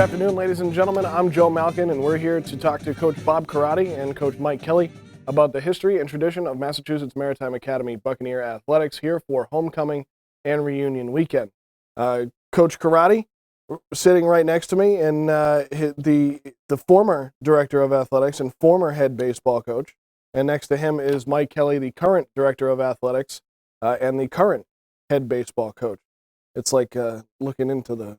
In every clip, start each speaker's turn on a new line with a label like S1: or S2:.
S1: afternoon, ladies and gentlemen. I'm Joe Malkin, and we're here to talk to Coach Bob Corradi and Coach Mike Kelley about the history and tradition of Massachusetts Maritime Academy Buccaneer athletics here for homecoming and reunion weekend. Coach Corradi, sitting right next to me, and the former director of athletics and former head baseball coach. And next to him is Mike Kelley, the current director of athletics and the current head baseball coach. It's like looking into the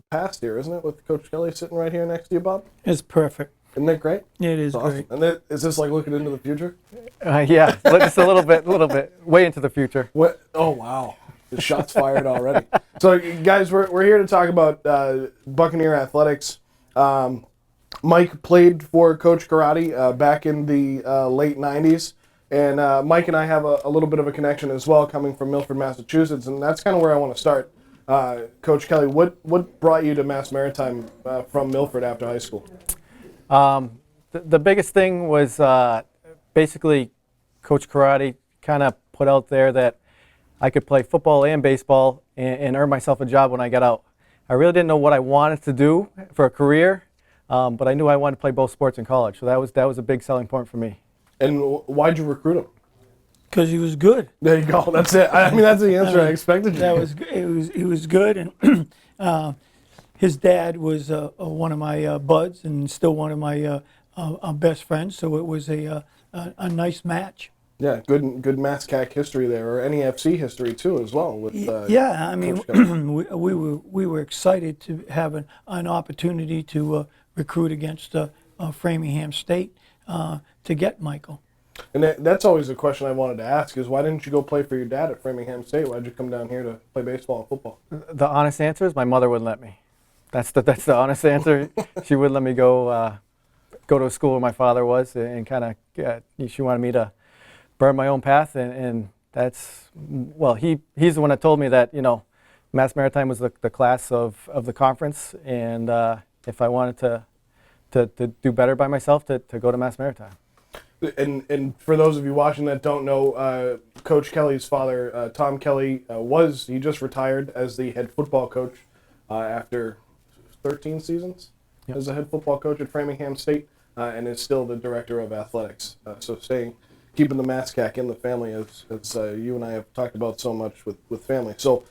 S1: past here, isn't it, with Coach Kelley sitting right here next to you, Bob?
S2: It's perfect.
S1: Isn't that great?
S2: It is
S1: awesome.
S2: great.
S1: And is this like looking into the future?
S3: Yeah, just a little bit, way into the future.
S1: What? Oh, wow. The shot's fired already. So, guys, we're here to talk about Buccaneer athletics. Mike played for Coach Corradi back in the late 90s. And Mike and I have a little bit of a connection as well, coming from Milford, Massachusetts. And that's kind of where I want to start. Coach Kelley, what brought you to Mass Maritime from Milford after high school?
S3: The biggest thing was basically Coach Corradi kind of put out there that I could play football and baseball and earn myself a job when I got out. I really didn't know what I wanted to do for a career, but I knew I wanted to play both sports in college. So that was a big selling point for me. And
S1: why'd you recruit him?
S2: Because he was good.
S1: There you go. That's it. I mean, that's the answer I expected.
S2: He was good, and his dad was one of my buds, and still one of my best friends. So it was a nice match.
S1: Yeah, good MassCAC history there, or NEFC history too, as well. With
S2: yeah, I mean, we were excited to have an opportunity to recruit against Framingham State to get Michael.
S1: And that's always a question I wanted to ask, is why didn't you go play for your dad at Framingham State? Why did you come down here to play baseball and football?
S3: The honest answer is my mother wouldn't let me. That's the honest answer. She wouldn't let me go to a school where my father was, and kind of she wanted me to burn my own path, and that's, well, he's the one that told me that, Mass Maritime was the class of the conference, and if I wanted to do better by myself, to go to Mass Maritime.
S1: And for those of you watching that don't know, Coach Kelley's father, Tom Kelley, he just retired as the head football coach after 13 seasons as a head football coach at Framingham State, and is still the director of athletics. So keeping the MassCAC in the family, as you and I have talked about so much with family. So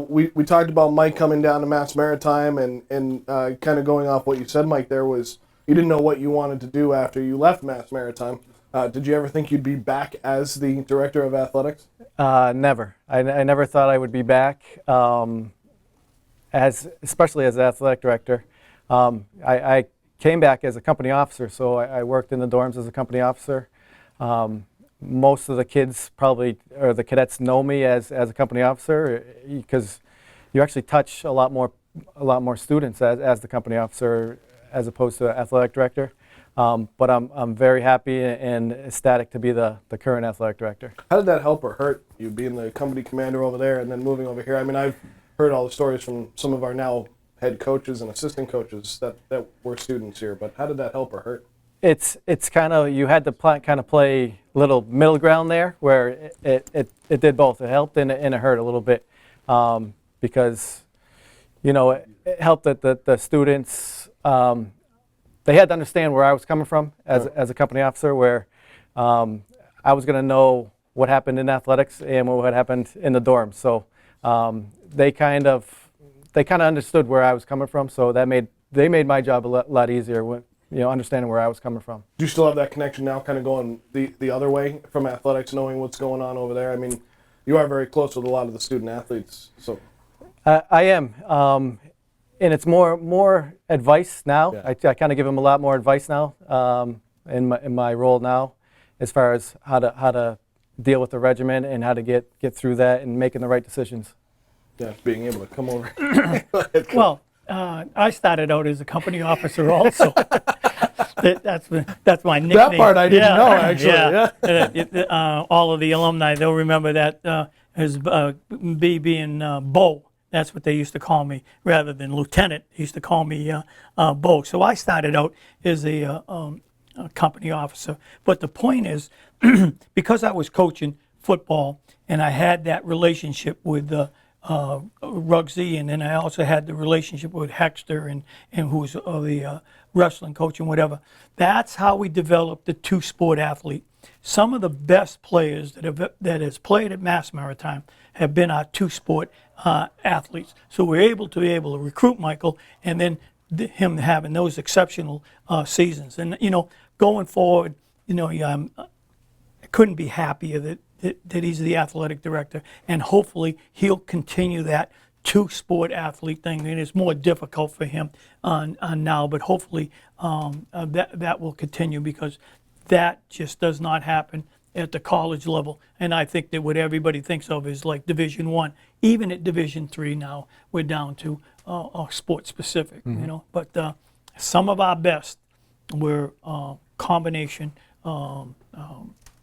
S1: we talked about Mike coming down to Mass Maritime, and kind of going off what you said, Mike, there was you didn't know what you wanted to do after you left Mass Maritime. Did you ever think you'd be back as the director of athletics?
S3: Never. I never thought I would be back, especially as athletic director. I came back as a company officer, so I worked in the dorms as a company officer. Most of the kids or the cadets know me as a company officer, because you actually touch a lot more students as the company officer as opposed to athletic director. But I'm very happy and ecstatic to be the current athletic director.
S1: How did that help or hurt you, being the company commander over there and then moving over here? I mean, I've heard all the stories from some of our now head coaches and assistant coaches that were students here, but how did that help or hurt?
S3: It's kind of, you had to kind of play little middle ground there, where it did both. It helped and it hurt a little bit, because it helped that the students, they had to understand where I was coming from as a company officer, where I was going to know what happened in athletics and what had happened in the dorms. So they kind of understood where I was coming from. So they made my job a lot easier when, understanding where I was coming from.
S1: Do you still have that connection now, kind of going the other way from athletics, knowing what's going on over there? I mean, you are very close with a lot of the student athletes. So
S3: I am. And it's more advice now.
S1: Yeah.
S3: I kind of give them a lot more advice now in my role now, as far as how to deal with the regimen and how to get through that and making the right decisions.
S1: Yeah, being able to come over.
S2: Well, I started out as a company officer also. That's my nickname.
S1: That part I didn't know, actually.
S2: Yeah. All of the alumni, they'll remember that as being Bo. That's what they used to call me, rather than lieutenant. They used to call me Bo. So I started out as a company officer. But the point is, because I was coaching football and I had that relationship with Ruggsy, and then I also had the relationship with Hexter and who's the wrestling coach and whatever. That's how we developed the two-sport athlete. Some of the best players that has played at Mass Maritime have been our two-sport athletes. So we're able to recruit Michael, and then him having those exceptional seasons. And going forward, I couldn't be happier that he's the athletic director, and hopefully he'll continue that two-sport athlete thing. And it's more difficult for him on now, but hopefully that will continue, because that just does not happen at the college level. And I think that what everybody thinks of is like Division I. Even at Division III now, we're down to sport specific. But some of our best were combination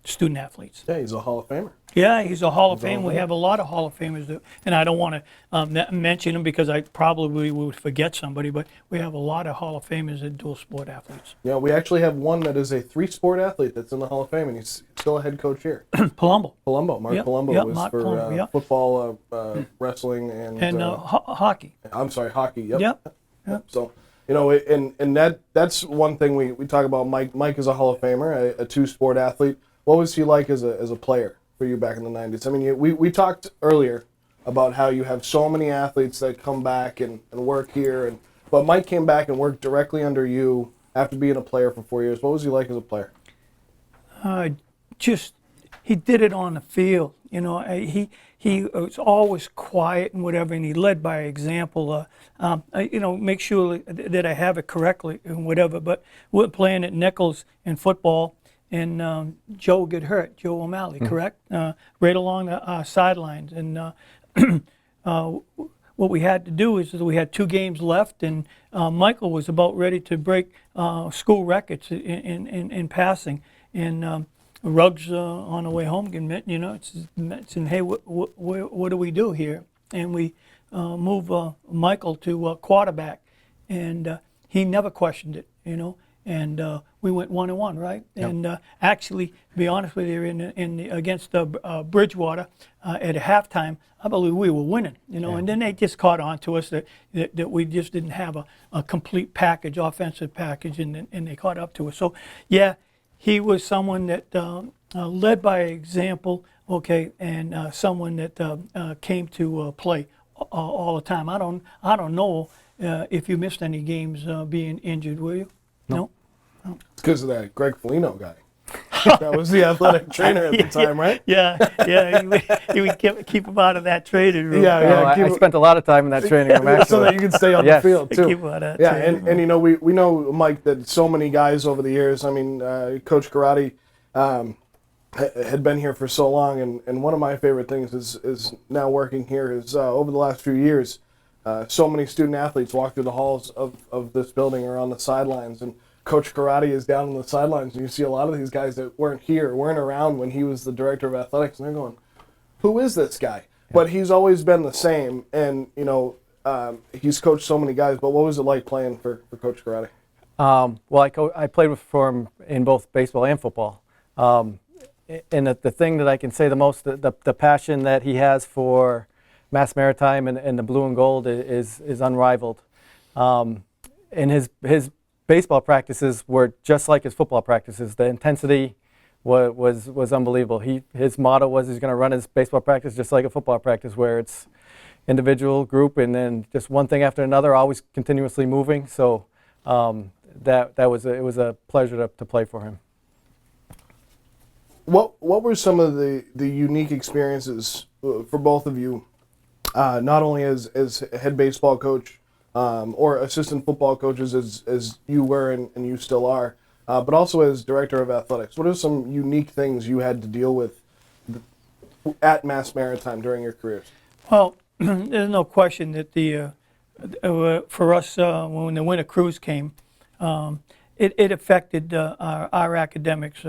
S2: student athletes.
S1: Yeah, he's a Hall of Famer.
S2: Yeah, he's a Hall of Fame. We have a lot of Hall of Famers, and I don't want to mention them because I probably would forget somebody, but we have a lot of Hall of Famers and dual sport athletes.
S1: Yeah, we actually have one that is a three-sport athlete that's in the Hall of Fame, and he's still a head coach here.
S2: Palumbo.
S1: Mark
S2: Yep,
S1: Palumbo
S2: yep,
S1: was
S2: Mark
S1: for
S2: Palumbo, yep.
S1: football, wrestling, and
S2: hockey.
S1: I'm sorry, hockey. Yep.
S2: Yep.
S1: So, and that's one thing we talk about. Mike is a Hall of Famer, a two-sport athlete. What was he like as a player for you back in the 90s? I mean, we talked earlier about how you have so many athletes that come back and work here, but Mike came back and worked directly under you after being a player for 4 years. What was he like as a player?
S2: He did it on the field. He was always quiet and whatever, and he led by example. Make sure that I have it correctly and whatever. But we're playing at Nichols in football, and Joe get hurt, Joe O'Malley, correct? Right along the sidelines. And what we had to do is we had 2 games left, and Michael was about ready to break school records in passing. And Ruggs on the way home, it's hey, what do we do here? And we move Michael to quarterback, and he never questioned it, And we went 1-1, right? Yep. And actually, to be honest with you, against Bridgewater at a halftime, I believe we were winning, Yeah. And then they just caught on to us that we just didn't have a complete package, offensive package, and they caught up to us. So, yeah, he was someone that led by example, okay, and someone that came to play all the time. I don't know if you missed any games being injured, were you? No.
S1: It's because of that Greg Foligno guy. That was the athletic trainer at the time, right?
S2: Yeah. He would keep him out of that training room.
S3: I spent a lot of time in that training room, actually.
S1: So that you can stay on the field, too.
S2: Keep him out of that
S1: training room. And we know, Mike, that so many guys over the years, I mean, Coach Corradi had been here for so long, and one of my favorite things is now working here is over the last few years, so many student athletes walk through the halls of this building or on the sidelines, and Coach Corradi is down on the sidelines, and you see a lot of these guys that weren't around when he was the director of athletics, and they're going, who is this guy? Yeah. But he's always been the same, and he's coached so many guys. But what was it like playing for Coach Corradi?
S3: I played for him in both baseball and football. And the thing that I can say the most, the passion that he has for Mass Maritime and the blue and gold is unrivaled. And his baseball practices were just like his football practices. The intensity was unbelievable. His motto was he's going to run his baseball practice just like a football practice, where it's individual, group, and then just one thing after another, always continuously moving. So it was a pleasure to play for him.
S1: What were some of the unique experiences for both of you, not only as head baseball coach or assistant football coaches as you were and you still are, but also as director of athletics? What are some unique things you had to deal with at Mass Maritime during your careers? Well,
S2: there's no question that for us, when the winter cruise came, it affected our academics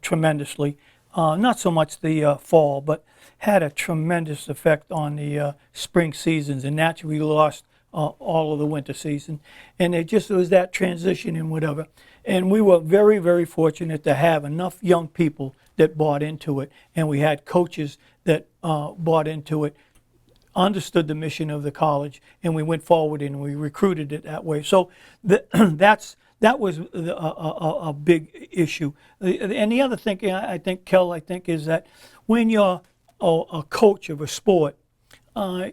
S2: tremendously. Not so much the fall, but had a tremendous effect on the spring seasons, and naturally we lost all of the winter season. And it was that transition and whatever. And we were very, very fortunate to have enough young people that bought into it, and we had coaches that bought into it. understood the mission of the college, and we went forward and we recruited it that way. So that was a big issue. And the other thing I think, Kel, is that when you're a coach of a sport,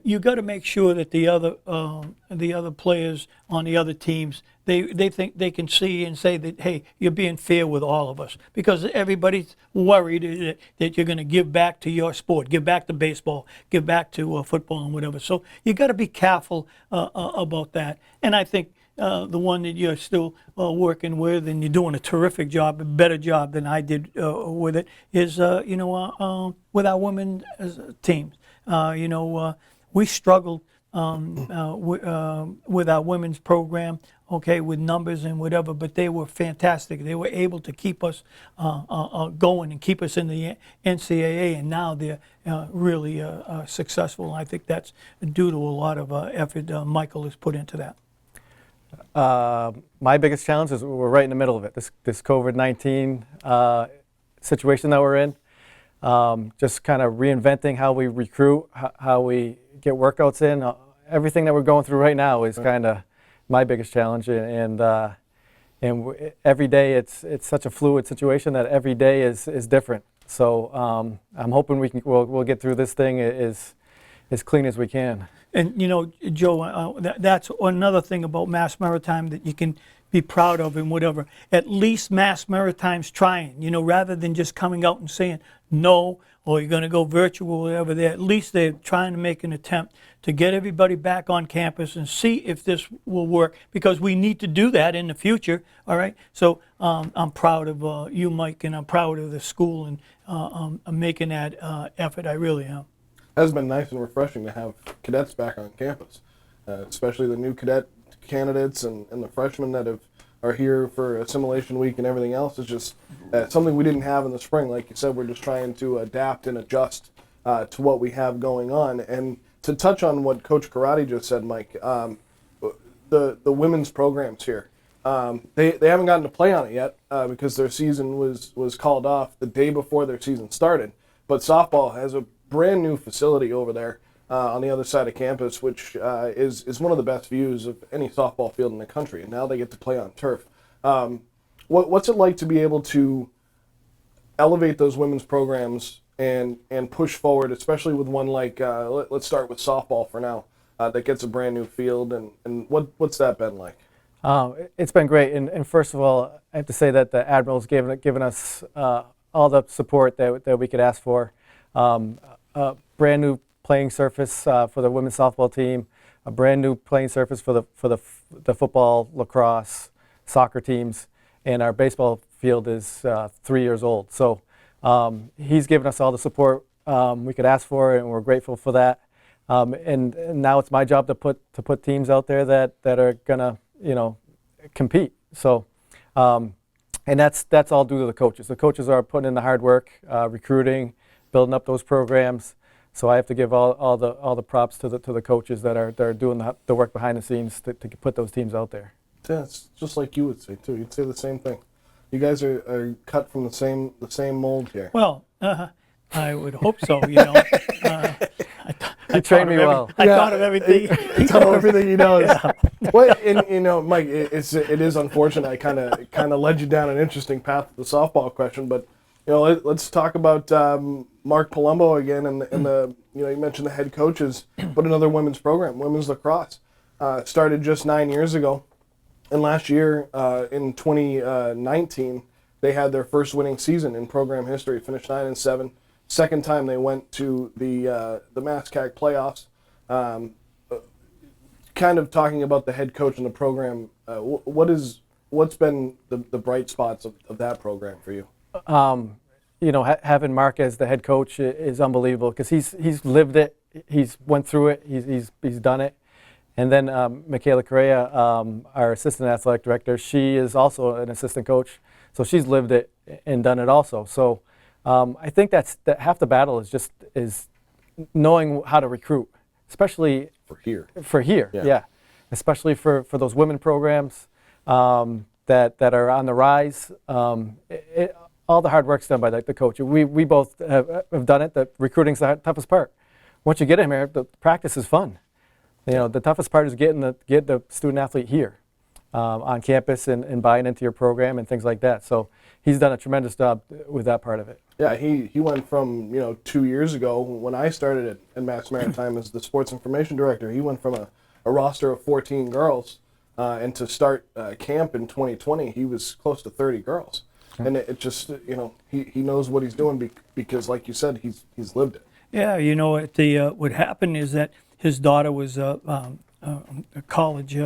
S2: you got to make sure that the other players on the other teams, they think they can see and say that, hey, you're being fair with all of us, because everybody's worried that you're going to give back to your sport, give back to baseball, give back to football and whatever. So you got to be careful about that. And I think the one that you're still working with, and you're doing a terrific job, a better job than I did with it, is with our women's teams. We struggled with our women's program, okay, with numbers and whatever, but they were fantastic. They were able to keep us going and keep us in the NCAA, and now they're really successful. I think that's due to a lot of effort Michael has put into that.
S3: My biggest challenge is we're right in the middle of it. This COVID-19 situation that we're in. Just kind of reinventing how we recruit, how we get workouts in. Everything that we're going through right now is kind of my biggest challenge, and every day it's such a fluid situation that every day is different. So I'm hoping we'll get through this thing as clean as we can.
S2: And Joe, that's another thing about Mass Maritime that you can be proud of and whatever. At least Mass Maritime's trying, rather than just coming out and saying no, or you're going to go virtual or whatever. At least they're trying to make an attempt to get everybody back on campus and see if this will work, because we need to do that in the future, all right? So I'm proud of you, Mike, and I'm proud of the school and making that effort. I really am.
S1: It has been nice and refreshing to have cadets back on campus, especially the new cadet candidates and the freshmen that are here for assimilation week and everything else. Is just something we didn't have in the spring. Like you said, we're just trying to adapt and adjust to what we have going on. And to touch on what Coach Corradi just said, Mike, the women's programs here, they haven't gotten to play on it yet because their season was called off the day before their season started. But softball has a brand new facility over there on the other side of campus, which is one of the best views of any softball field in the country. And now they get to play on turf. What's it like to be able to elevate those women's programs and push forward, especially with one like, let's start with softball for now, that gets a brand new field, and what's that been like?
S3: It's been great, and first of all, I have to say that the Admiral's given us all the support that we could ask for. A brand new playing surface for the women's softball team, a brand new playing surface for the football, lacrosse, soccer teams, and our baseball field is 3 years old. So he's given us all the support we could ask for, and we're grateful for that. And now it's my job to put teams out there that are gonna compete. So and that's all due to the coaches. The coaches are putting in the hard work, recruiting, building up those programs. So I have to give all the props to the coaches that are doing the work behind the scenes to put those teams out there.
S1: Yeah, it's just like you would say too. You'd say the same thing. You guys are cut from the same mold here.
S2: Well, I would hope so.
S3: You trained me well.
S2: I thought of everything.
S1: Tell him everything he knows. Well, and Mike, it is unfortunate. I kind of led you down an interesting path with the softball question, but let's talk about Mark Palumbo again, and the you mentioned the head coaches, but another women's program, women's lacrosse, started just 9 years ago, and last year in 2019 they had their first winning season in program history, finished 9-7. Second time they went to the MassCAC playoffs. Kind of talking about the head coach and the program, what's been the bright spots of that program for you?
S3: Having Mark as the head coach is unbelievable because he's lived it, he's went through it, he's done it. And then Michaela Correa, our assistant athletic director, she is also an assistant coach, so she's lived it and done it also. So I think that half the battle is knowing how to recruit, especially
S1: for here.
S3: Yeah. Especially for those women programs that are on the rise. All the hard work's done by the coach. We both have done it. The recruiting's the toughest part. once you get him here, the practice is fun. You know, the toughest part is get the student athlete here on campus and buying into your program and things like that. So he's done a tremendous job with that part of it.
S1: Yeah, he went from, 2 years ago when I started at Mass Maritime as the sports information director, he went from a roster of 14 girls, and to start camp in 2020, he was close to 30 girls. And it just, he knows what he's doing because, like you said, he's lived it.
S2: Yeah, what happened is that his daughter was a college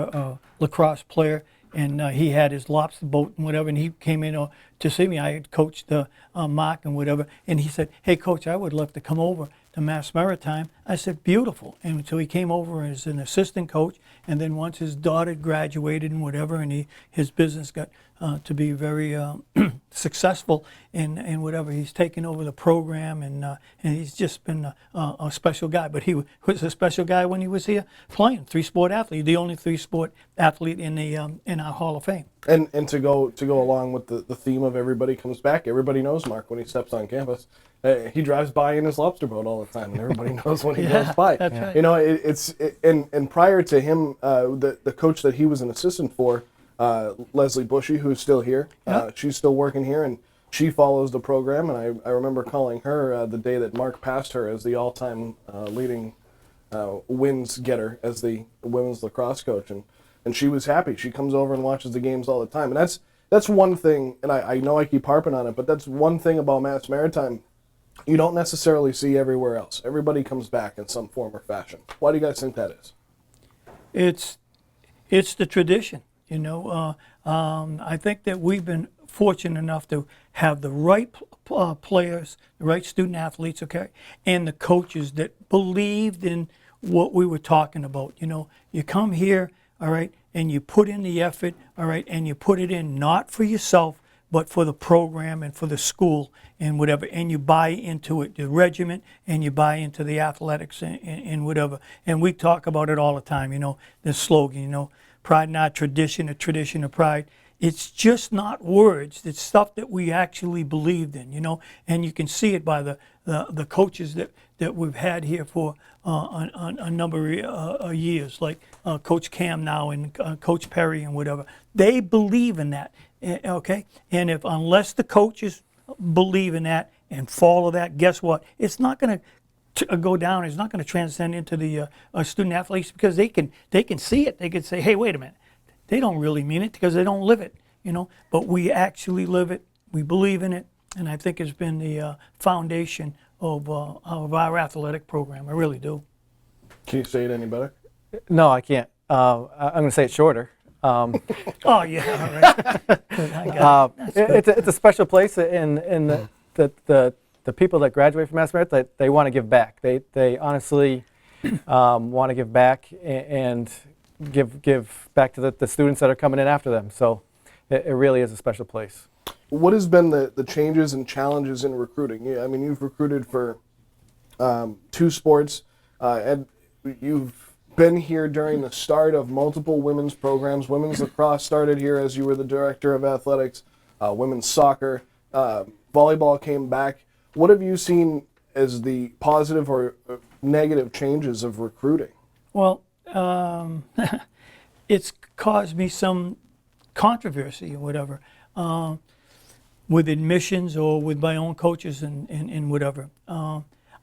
S2: lacrosse player, and he had his lobster boat and whatever, and he came in to see me. I had coached Mark and whatever, and he said, "Hey, Coach, I would love to come over to Mass Maritime." I said, "Beautiful." And so he came over as an assistant coach, and then once his daughter graduated and whatever, and his business got to be very successful and whatever, he's taken over the program, and he's just been a special guy. But he was a special guy when he was here playing, three-sport athlete, the only three-sport athlete in our Hall of Fame.
S1: And to go along with the theme of everybody comes back, everybody knows Mark when he steps on campus. He drives by in his lobster boat all the time, and everybody knows when he goes by.
S2: That's right.
S1: And prior to him, the coach that he was an assistant for, Leslie Bushy, who's still here, she's still working here, and she follows the program. And I remember calling her the day that Mark passed her as the all-time leading wins getter as the women's lacrosse coach, and she was happy. She comes over and watches the games all the time, and that's one thing. And I know I keep harping on it, but that's one thing about Mass Maritime you don't necessarily see everywhere else. Everybody comes back in some form or fashion. Why do you guys think that is?
S2: It's the tradition. I think that we've been fortunate enough to have the right players, the right student athletes, okay, and the coaches that believed in what we were talking about. You come here, all right, and you put in the effort, all right, and you put it in not for yourself, but for the program and for the school and whatever, and you buy into it, the regiment, and you buy into the athletics and whatever. And we talk about it all the time, the slogan, pride in our tradition, a tradition of pride. It's just not words. It's stuff that we actually believed in, and you can see it by the coaches that we've had here for a number of years, like Coach Cam now and Coach Perry and whatever. They believe in that, okay? And unless the coaches believe in that and follow that, guess what? It's not going to go down. It's not going to transcend into the student athletes, because they can see it. They can say, "Hey, wait a minute. They don't really mean it because they don't live it, But we actually live it. We believe in it, and I think it's been the foundation of our athletic program. I really do.
S1: Can you say it any better?
S3: No, I can't. I'm going to say it shorter.
S2: Oh yeah, all right. I got it.
S3: It's a special place, and the people that graduate from Mass Maritime, they want to give back. They honestly want to give back and give back to the students that are coming in after them. So it really is a special place.
S1: What has been the changes and challenges in recruiting? Yeah, I mean, you've recruited for 2 sports, and you've been here during the start of multiple women's programs. Women's lacrosse started here as you were the director of athletics. Women's soccer, volleyball came back. What have you seen as the positive or negative changes of recruiting?
S2: Well, it's caused me some controversy or whatever with admissions or with my own coaches and whatever.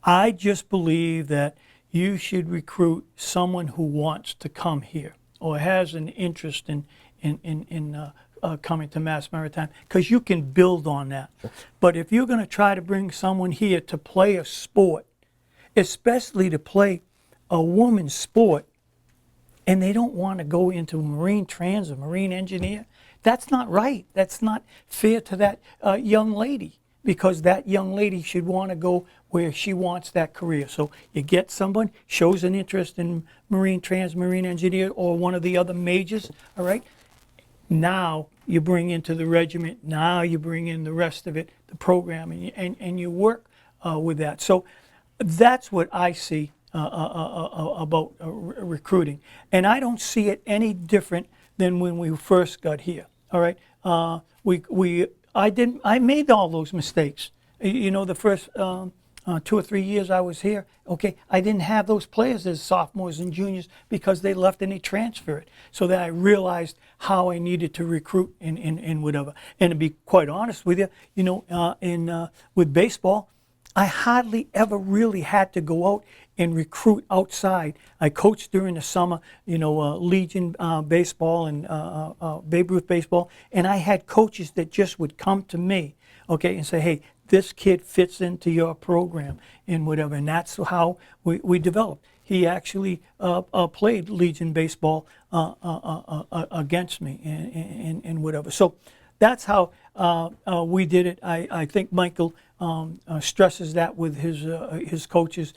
S2: I just believe that you should recruit someone who wants to come here or has an interest in coming to Mass Maritime, because you can build on that. But if you're going to try to bring someone here to play a sport, especially to play a woman's sport, and they don't want to go into marine trans or marine engineer, that's not right. That's not fair to that young lady, because that young lady should want to go where she wants that career. So you get someone, shows an interest in marine trans, marine engineer, or one of the other majors, all right? Now you bring into the regiment, now you bring in the rest of it, the program, and you work with that. So that's what I see about recruiting. And I don't see it any different than when we first got here, all right? I made all those mistakes. The first 2 or 3 years I was here, okay, I didn't have those players as sophomores and juniors because they left and they transferred. So that I realized how I needed to recruit and whatever. And to be quite honest with you, with baseball, I hardly ever really had to go out and recruit outside. I coached during the summer, Legion baseball and Babe Ruth baseball, and I had coaches that just would come to me, okay, and say, hey, this kid fits into your program and whatever, and that's how we developed. He actually played Legion baseball against me and whatever. So that's how we did it. I think Michael stresses that with his coaches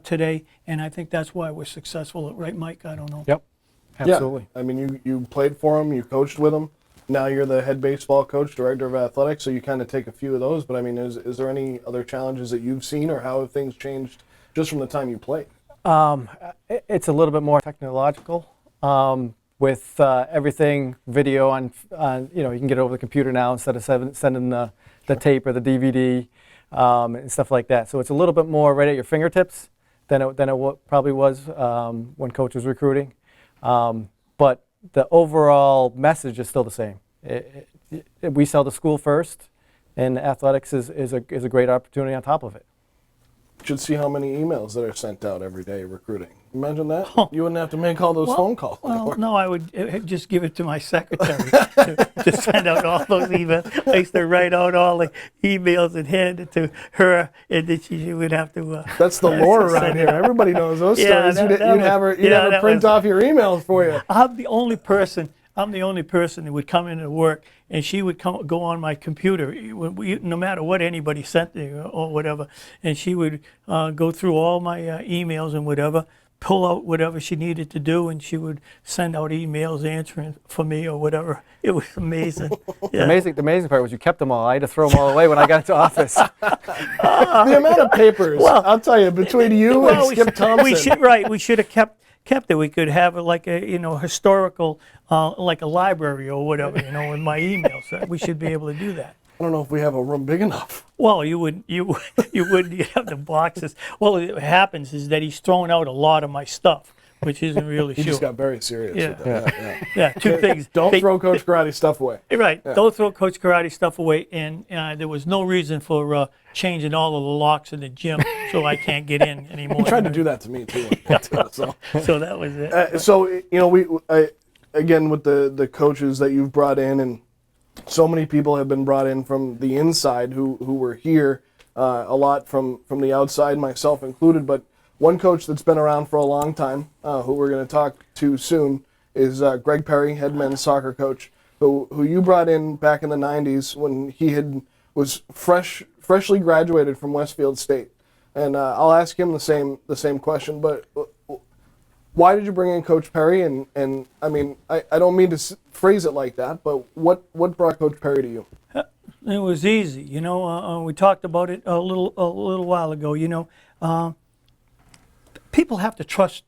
S2: today, and I think that's why we're successful. Right, Mike? I don't know.
S3: Yep, absolutely.
S1: Yeah. I mean, you played for him, you coached with him. Now you're the head baseball coach, director of athletics, so you kind of take a few of those. But I mean, is there any other challenges that you've seen, or how have things changed just from the time you played?
S3: It's a little bit more technological. With everything video on, you can get it over the computer now instead of sending the tape or the DVD and stuff like that. So it's a little bit more right at your fingertips than it probably was when Coach was recruiting. But the overall message is still the same. We sell the school first, and athletics is a great opportunity on top of it.
S1: Should see how many emails that are sent out every day recruiting. Imagine that. You wouldn't have to make all those phone calls anymore.
S2: No, I would just give it to my secretary to send out all those emails. I used to write out all the emails and hand it to her, and then she would have to.
S1: That's the lore around here. Everybody knows those stories. You'd have her print off your emails for you.
S2: I'm the only person that would come into work, and she would go on my computer, no matter what anybody sent me or whatever, and she would go through all my emails and whatever, pull out whatever she needed to do, and she would send out emails answering for me or whatever. It was amazing. Yeah.
S3: The amazing part was you kept them all. I had to throw them all away when I got into office.
S1: The amount of papers, I'll tell you, between you and Skip Thompson.
S2: We should have kept it. We could have like a historical, like a library or whatever, in my emails. We should be able to do that.
S1: I don't know if we have a room big enough.
S2: Well, you wouldn't have the boxes. Well, what happens is that he's throwing out a lot of my stuff, which isn't really
S1: He
S2: sure.
S1: just got very serious with that.
S2: Yeah, two things.
S1: Don't throw Coach Corradi stuff away.
S2: Right.
S1: Yeah.
S2: Don't throw Coach Corradi stuff away. And there was no reason for changing all of the locks in the gym so I can't get in anymore.
S1: He tried to do that to me too.
S2: So that was it.
S1: We again with the coaches that you've brought in, and so many people have been brought in from the inside who were here, a lot from the outside, myself included. But one coach that's been around for a long time, who we're going to talk to soon, is Greg Perry, head men's soccer coach, who you brought in back in the 90s when he was freshly graduated from Westfield State. And I'll ask him the same question. But why did you bring in Coach Perry? And I mean, I don't mean to phrase it like that, but what brought Coach Perry to you?
S2: It was easy. We talked about it a little while ago. People have to trust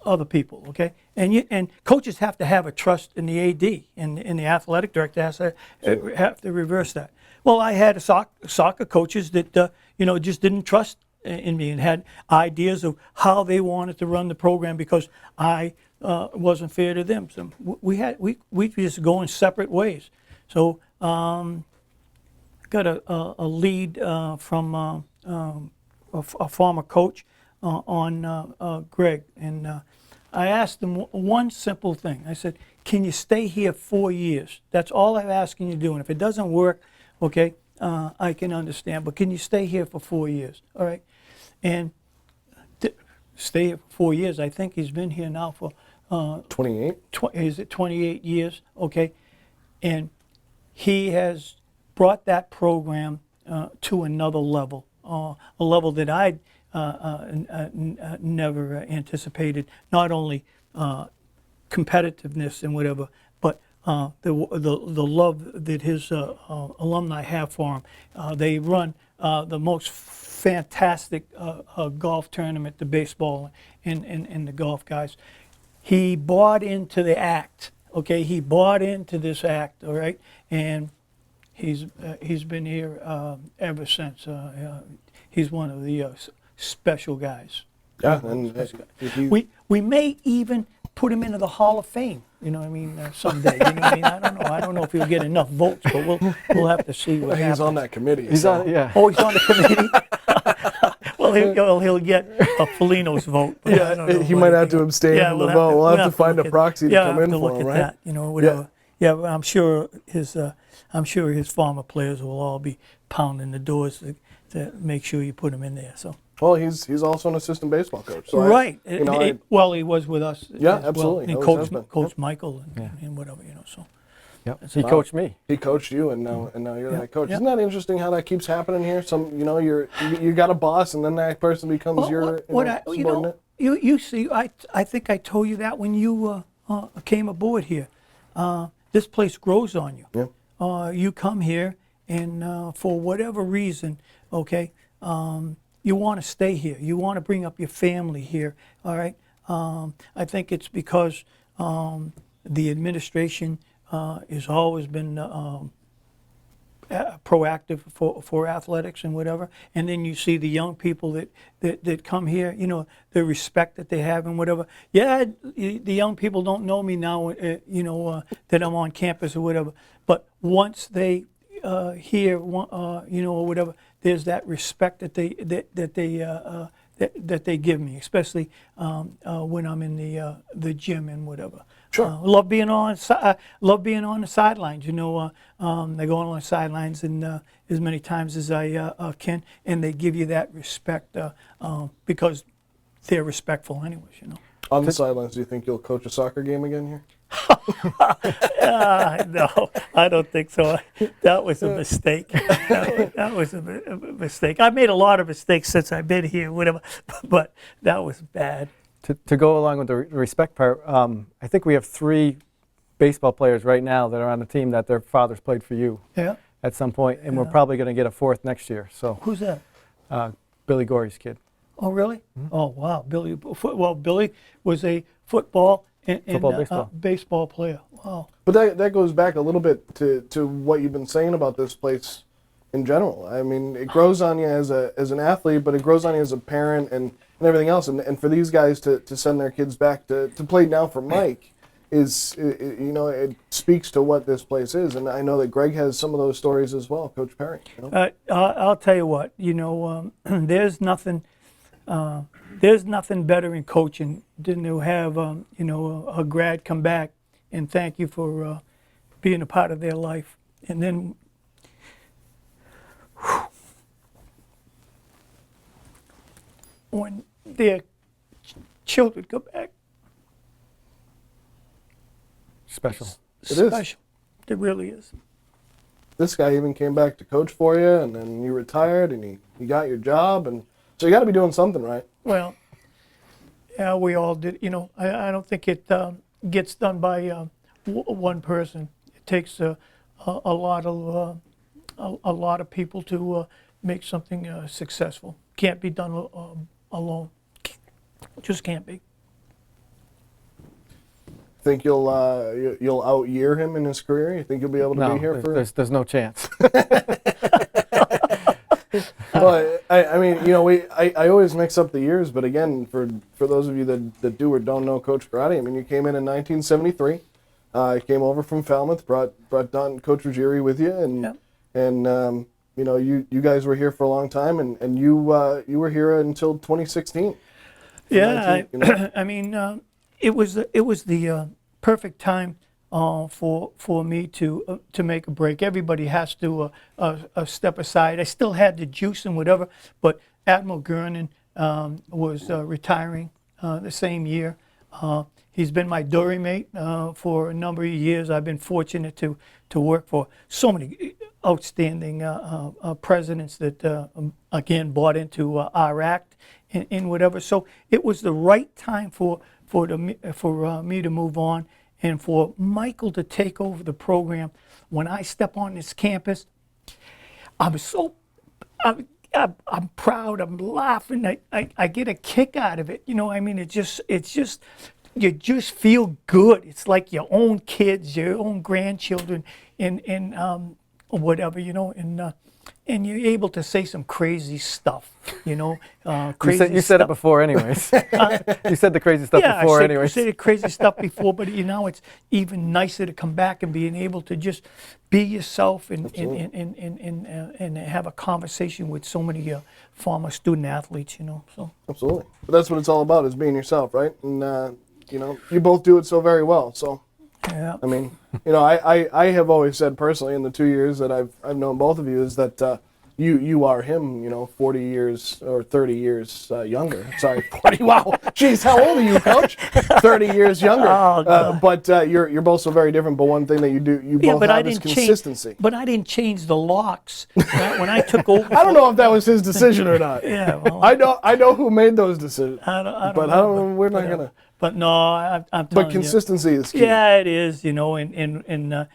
S2: other people, okay? And coaches have to have a trust in the AD, and the athletic director has to have to reverse that. Well, I had soccer coaches that just didn't trust in me and had ideas of how they wanted to run the program because I wasn't fair to them. So we just go in separate ways. So got a lead from a former coach on Greg, and I asked him one simple thing. I said, "Can you stay here 4 years? That's all I'm asking you to do. And if it doesn't work, okay, I can understand. But can you stay here for 4 years? All right." And stay here for 4 years. I think he's been here now for
S1: 28.
S2: Is it 28 years? Okay, and he has brought that program to another level, a level that I'd never anticipated. Not only competitiveness and whatever, but the love that his alumni have for him. They run the most fantastic golf tournament, the baseball and the golf guys. He bought into the act. Okay, he bought into this act. All right, and he's been here ever since. he's one of the special guys.
S1: Yeah, and
S2: We may even put him into the Hall of Fame. You know what I mean? Someday. You know what I mean? I don't know. I don't know if he'll get enough votes, but we'll have to see what happens.
S1: he's on that committee.
S3: He's
S1: so.
S3: on, yeah.
S2: Oh, he's on the committee. Well, he'll get a Felino's vote. But I don't know
S1: he might have to abstain
S2: Yeah,
S1: from the vote. We'll have to find a proxy to come in for him, right?
S2: That, you know, whatever. Yeah, but I'm sure his former players will all be pounding the doors to make sure you put him in there. So.
S1: Well, he's also an assistant baseball coach. So
S2: Right.
S1: I
S2: Well, he was with us.
S1: Yeah,
S2: as well.
S1: absolutely.
S2: And
S1: Always has been.
S2: Coach Michael and whatever, you know. So.
S3: Yep. He coached me.
S1: He coached you, and now you're that coach.
S2: Yeah.
S1: Isn't that interesting how that keeps happening here? You got a boss, and then that person becomes your subordinate.
S2: You see, I think I told you that when you came aboard here. This place grows on you.
S1: Yeah.
S2: You come here, and for whatever reason, okay, you want to stay here. You want to bring up your family here. All right. I think it's because the administration has always been proactive for athletics and whatever, and then you see the young people that come here, you know, the respect that they have and whatever. Yeah, the young people don't know me now, that I'm on campus or whatever, but once they hear, or whatever, there's that respect that they give me, especially when I'm in the gym and whatever.
S1: Sure.
S2: Love being on the sidelines. You know, I go on the sidelines and as many times as I can, and they give you that respect because they're respectful, anyways. You know.
S1: On the sidelines, do you think you'll coach a soccer game again here?
S2: No, I don't think so. That was a mistake. That was a mistake. I made a lot of mistakes since I've been here, whatever, but that was bad.
S3: To go along with the respect part, I think we have 3 baseball players right now that are on the team that their fathers played for you at some point, and we're probably going to get a 4th next year. So
S2: Who's that?
S3: Billy Gorey's kid.
S2: Oh, really? Mm-hmm. Oh, wow. Billy was a football and baseball player. Wow.
S1: But that goes back a little bit to what you've been saying about this place in general. I mean, it grows on you as an athlete, but it grows on you as a parent and everything else. And for these guys to send their kids back to play now for Mike it speaks to what this place is. And I know that Greg has some of those stories as well, Coach Perry. You know?
S2: I'll tell you what, there's nothing better in coaching than to have, a grad come back and thank you for being a part of their life. And then, when their children come back,
S3: Special.
S2: special. It really is.
S1: This guy even came back to coach for you, and then you retired, and you got your job, and so you got to be doing something right.
S2: Well, yeah, we all did. I don't think it gets done by one person. It takes a lot of people to make something successful. Can't be done alone. Just can't be.
S1: Think you'll out-year him in his career? You think you'll be able to be here for?
S3: There's no chance.
S1: Well, I mean, I always mix up the years, but again, for those of you that do or don't know Coach Corradi, I mean, you came in 1973. Came over from Falmouth, brought Don Coach Ruggieri with you, and you guys were here for a long time, and you were here until 2016.
S2: Yeah, I mean, it was the perfect time for me to make a break. Everybody has to step aside. I still had the juice and whatever, but Admiral Gurnan was retiring the same year. He's been my dory mate for a number of years. I've been fortunate to work for so many outstanding presidents that, again, bought into our act and whatever. So it was the right time for me to move on and for Michael to take over the program. When I step on this campus, I'm proud, I'm laughing, I get a kick out of it. I mean, it's just, you just feel good. It's like your own kids, your own grandchildren, and whatever, and and you're able to say some crazy stuff, you know.
S3: You
S2: Crazy
S3: said it
S2: stuff.
S3: before anyways. You said the crazy stuff
S2: Yeah,
S3: before
S2: I
S3: anyways.
S2: said crazy stuff before, but you know, it's even nicer to come back and being able to just be yourself and have a conversation with so many former student athletes, you know. So
S1: Absolutely. But that's what it's all about, is being yourself, right? And, you know, you both do it so very well. So,
S2: yeah,
S1: I mean, you know, I have always said personally in the 2 years that I've known both of you is that you are him, you know, 40 years or 30 years younger. Sorry, 40. Wow. Jeez, how old are you, Coach? 30 years younger.
S2: Oh, God.
S1: But you're both so very different. But one thing that you both have is consistency.
S2: But I didn't change the locks when I took over.
S1: I don't know if that was his decision or not.
S2: Yeah, well,
S1: I know who made those decisions.
S2: I don't
S1: But
S2: know,
S1: I don't. We're not gonna.
S2: But no, I'm telling
S1: But
S2: you.
S1: consistency is key.
S2: Yeah, it is, you know, and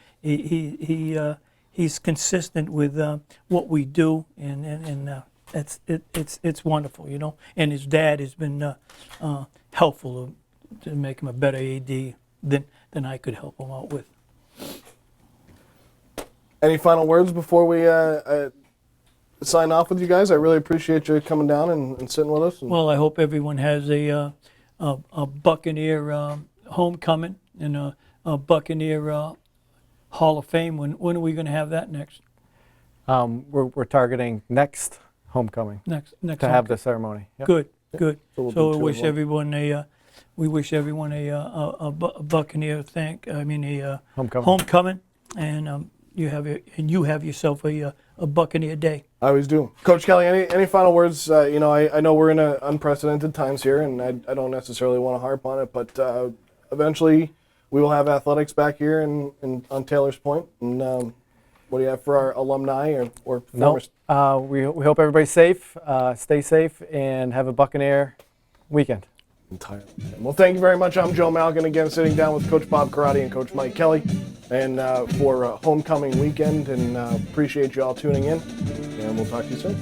S2: he's consistent with what we do, and it's wonderful, you know. And his dad has been helpful to make him a better AD than I could help him out with.
S1: Any final words before we sign off with you guys? I really appreciate you coming down and sitting with us.
S2: Well, I hope everyone has a Buccaneer homecoming and a Buccaneer Hall of Fame. When are we going to have that next?
S3: We're targeting next homecoming
S2: Next
S3: to have the ceremony. Yep.
S2: Good, good.
S1: So we'll do
S2: So
S1: two
S2: we wish
S1: of them.
S2: everyone we wish everyone a Buccaneer homecoming, and you have yourself a Buccaneer day.
S1: I always do. Coach Kelley, any final words? You know, I know we're in unprecedented times here, and I don't necessarily want to harp on it, but eventually we will have athletics back here on Taylor's Point. And what do you have for our alumni or former?
S3: No, we hope everybody's safe, stay safe, and have a Buccaneer weekend.
S1: Entirely. Well, thank you very much. I'm Joe Malkin, again sitting down with Coach Bob Corradi and Coach Mike Kelley, and for homecoming weekend, and appreciate you all tuning in, and we'll talk to you soon.